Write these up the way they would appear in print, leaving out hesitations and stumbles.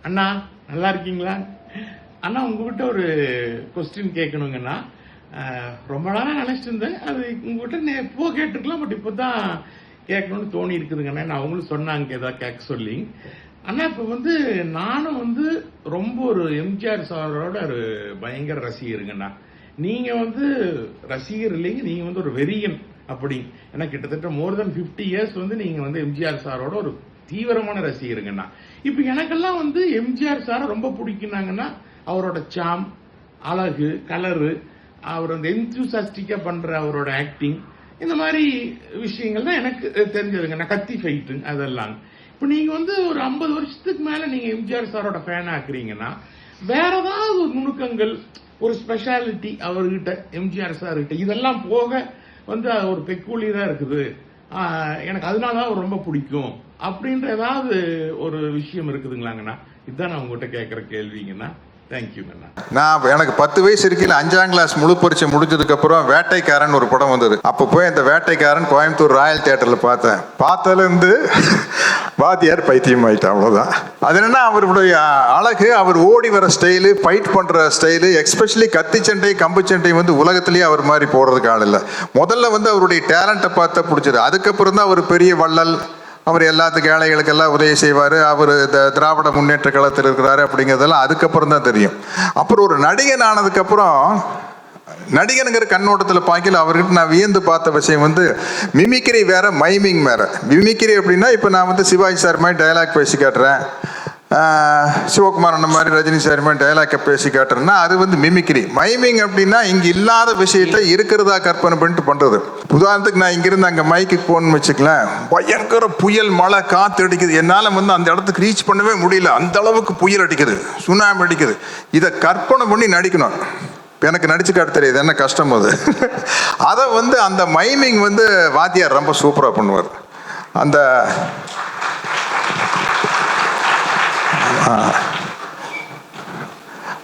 அண்ணா நல்லா இருக்கீங்களா அண்ணா? உங்ககிட்ட ஒரு கொஸ்டின் கேட்கணுங்கண்ணா. ரொம்ப நாளாக நினச்சிட்டு இருந்தேன், அது உங்ககிட்ட எப்போ கேட்டிருக்கலாம், பட் இப்போ தான் கேட்கணும்னு தோணி இருக்குதுங்கண்ணா. நான் அவங்களும் சொன்னாங்க ஏதாவது கேட்க சொல்லி. அண்ணா இப்போ நானும் ரொம்ப ஒரு எம்ஜிஆர் சாரோட ஒரு பயங்கர ரசிகருங்கண்ணா. நீங்கள் ரசிகர் இல்லைங்க, நீங்கள் ஒரு வெறியன் அப்படி. ஏன்னா கிட்டத்தட்ட மோர் தென் 50 இயர்ஸ் நீங்கள் எம்ஜிஆர் சாரோட ஒரு தீவிரமான ரசிகருங்கண்ணா. இப்போ எனக்கெல்லாம் எம்ஜிஆர் சாரை ரொம்ப பிடிக்குனாங்கன்னா அவரோட சாம், அழகு, கலரு, அவர் என்தூசாஸ்டிக்கா பண்ற அவரோட ஆக்டிங், இந்த மாதிரி விஷயங்கள் தான் எனக்கு தெரிஞ்சதுங்கண்ணா. கத்தி ஃபைட்டு அதெல்லாம். இப்போ நீங்க ஒரு 50 வருஷத்துக்கு மேல நீங்க எம்ஜிஆர் சாரோட ஃபேன் ஆக்குறீங்கன்னா வேற ஏதாவது ஒரு நுணுக்கங்கள், ஒரு ஸ்பெஷாலிட்டி அவர்கிட்ட, எம்ஜிஆர் சார் கிட்ட இதெல்லாம் போக ஒரு பெக்கூலியரா இருக்குது, எனக்கு அதனாலதான் ரொம்ப பிடிக்கும் அப்படின்ற ஏதாவது ஒரு விஷயம் இருக்குதுங்களாங்கண்ணா? இதுதான் நான் உங்ககிட்ட கேட்குற கேள்விங்கண்ணா. தேங்க்யூங்கண்ணா. நான் எனக்கு 10 வயசு இருக்கையில் 5ஆம் கிளாஸ் முழு பரீட்சை முடிஞ்சதுக்கு அப்புறம் வேட்டைக்காரன் ஒரு படம் வந்தது. அப்போ போய் அந்த வேட்டைக்காரன் கோயம்புத்தூர் ராயல் தியேட்டர்ல பார்த்தேன். பார்த்ததுலேருந்து வாத்தியார் பைத்தியம் ஆயிட்டேன், அவ்வளோதான். அது என்னன்னா அவருடைய அழகு, அவர் ஓடி வர ஸ்டைலு, ஃபைட் பண்ற ஸ்டைலு, எக்ஸ்பெஷலி கத்தி சண்டை, கம்பு சண்டை உலகத்திலேயே அவர் மாதிரி போடுறதுக்கு ஆள் இல்லை. முதல்ல அவருடைய டேலண்ட்டை பார்த்தா பிடிச்சது. அதுக்கப்புறம் தான் அவர் பெரிய வள்ளல், அவர் எல்லாத்துக்கும் ஏழைகளுக்கெல்லாம் உதவி செய்வார், அவர் திராவிட முன்னேற்ற கழகத்தில் இருக்கிறாரு அப்படிங்கிறதெல்லாம் அதுக்கப்புறம் தான் தெரியும். அப்புறம் ஒரு நடிகன் ஆனதுக்கப்புறம் நடிகனுங்கிற கண்ணோட்டத்தில் பார்க்கல அவர்கிட்ட நான் வியந்து பார்த்த விஷயம் மிமிக்ரி வேற, மைமிங் வேற. மிமிக்ரி அப்படின்னா இப்போ நான் சிவாஜி சார் மாதிரி டயலாக் பேசி காட்டுறேன், சிவகுமார் அண்ணன் மாதிரி ரஜினி சார் மாதிரி டயலாக்கை பேசி காட்டுறேன்னா அது மிமிக்ரி. மைமிங் அப்படின்னா இங்கே இல்லாத விஷயத்த இருக்கிறதா கற்பனை பண்ணிட்டு பண்ணுறது. உதாரணத்துக்கு நான் இங்கிருந்து அங்கே மைக்குக்கு போகணும்னு வச்சுக்கலாம், பயங்கர புயல், மழை, காற்று அடிக்குது, என்னால் அந்த இடத்துக்கு ரீச் பண்ணவே முடியல, அந்த அளவுக்கு புயல் அடிக்குது, சுனாமி அடிக்குது. இதை கற்பனை பண்ணி நடிக்கணும். எனக்கு நடிச்சு காட்ட தெரியுது, என்ன கஷ்டம் அது. அதை அந்த மைமிங் வாத்தியார் ரொம்ப சூப்பராக பண்ணுவார். அந்த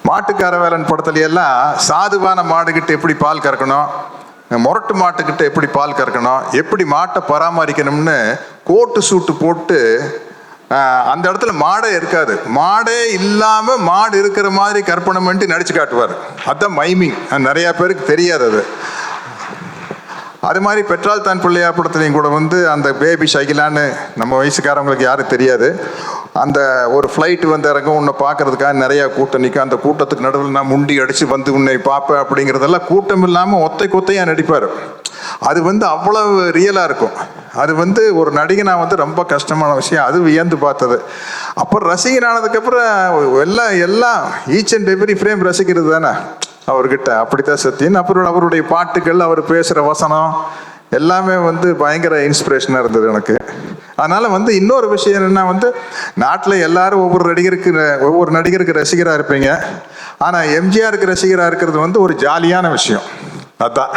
மாட்டுக்கார வேலன் படத்துல எல்லாம் சாதுவான மாடுகிட்ட எப்படி பால் கறக்கணும், முரட்டு மாட்டுக்கிட்ட எப்படி பால் கறக்கணும், எப்படி மாட்டை பராமரிக்கணும்னு கோட்டு சூட்டு போட்டு அந்த இடத்துல மாடே இருக்காது, மாடே இல்லாம மாடு இருக்கிற மாதிரி கற்பனை பண்ணிட்டு நடிச்சு காட்டுவார். அதுதான் மைமிங். நிறைய பேருக்கு தெரியாது அது. அது மாதிரி பெட்ரால் தான் பிள்ளையா படத்துலையும் கூட அந்த பேபி ஷைகிலான்னு நம்ம வயசுக்காரவங்களுக்கு யாரும் தெரியாது. அந்த ஒரு ஃப்ளைட் இறங்கும், உன்னை பார்க்கறதுக்காக நிறையா கூட்டம் நிற்கும், அந்த கூட்டத்துக்கு நடுவில் நான் முண்டி அடித்து உன்னை பார்ப்பேன் அப்படிங்கிறதெல்லாம் கூட்டம் இல்லாமல் ஒத்தை கொத்தையாக நடிப்பார். அது அவ்வளவு ரியலாக இருக்கும். அது ஒரு நடிகனா ரொம்ப கஷ்டமான விஷயம். அது வியந்து பார்த்தது. அப்புறம் ரசிகனானதுக்கப்புறம் எல்லாம் ஈச் அண்ட் எவ்ரி ஃப்ரேம் ரசிக்கிறது தானே அவர்கிட்ட. அப்படித்தான் சத்தியன். அப்புறம் அவருடைய பாட்டுகள், அவர் பேசுகிற வசனம் எல்லாமே பயங்கர இன்ஸ்பிரேஷனாக இருந்தது எனக்கு. அதனால இன்னொரு விஷயம் என்னன்னா, நாட்டில் எல்லாரும் ஒவ்வொரு நடிகருக்கு ரசிகராக இருப்பீங்க. ஆனால் எம்ஜிஆருக்கு ரசிகராக இருக்கிறது ஒரு ஜாலியான விஷயம். அதான்